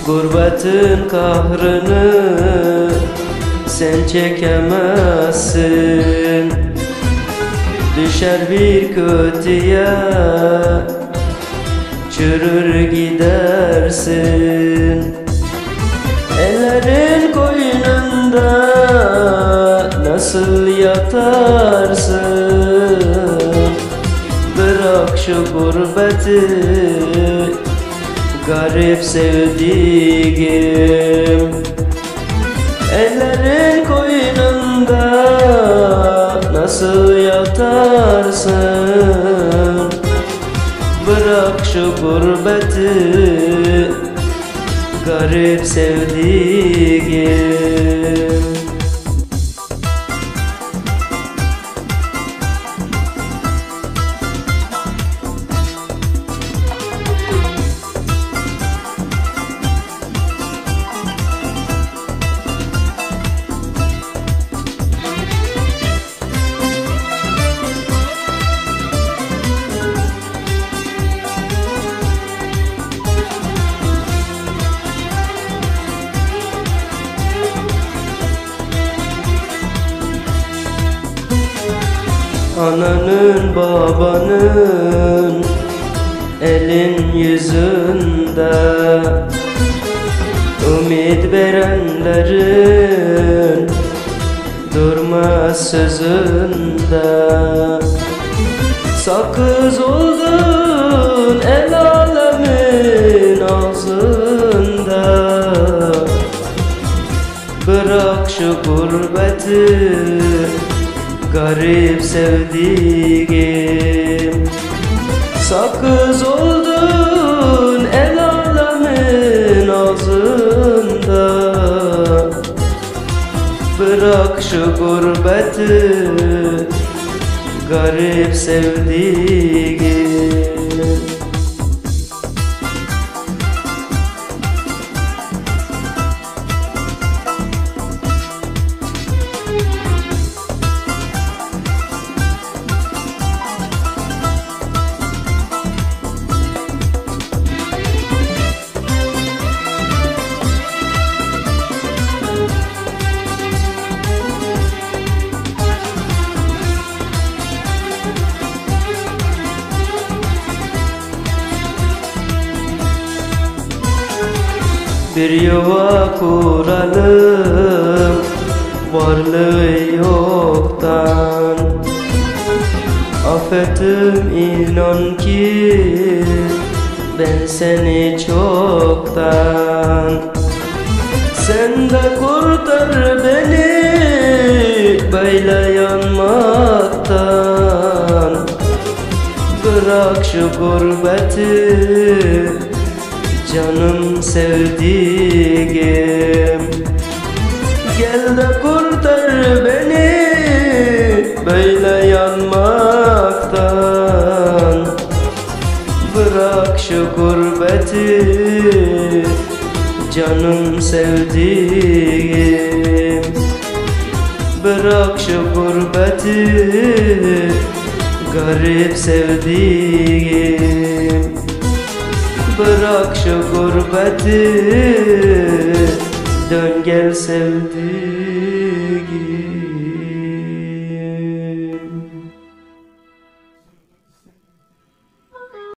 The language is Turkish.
Gurbetin kahrını sen çekemezsin. Düşer bir kötüye çürür gidersin. Ellerin koynunda nasıl yatarsın? Bırak şu gurbeti garip sevdiğim. Ellerin koynunda nasıl yatarsın? Bırak şu gurbeti garip sevdiğim. Ananın babanın elin yüzünde, ümit verenlerin durmaz sözünde. Sakız oldun el alemin ağzında. Bırak şu gurbeti garip sevdiğim. Sakız oldun el alemin ağzında. Bırak şu gurbeti garip sevdiğim. Bir yuva kuralım varlığı yoktan. Affettim inan ki ben seni çoktan. Sen de kurtar beni böyle yanmaktan. Bırak şu gurbeti canım sevdiğim. Gel de kurtar beni böyle yanmaktan. Bırak şu gurbeti canım sevdiğim. Bırak şu gurbeti garip sevdiğim. Bırak şu gurbeti dön gel sevdiğim.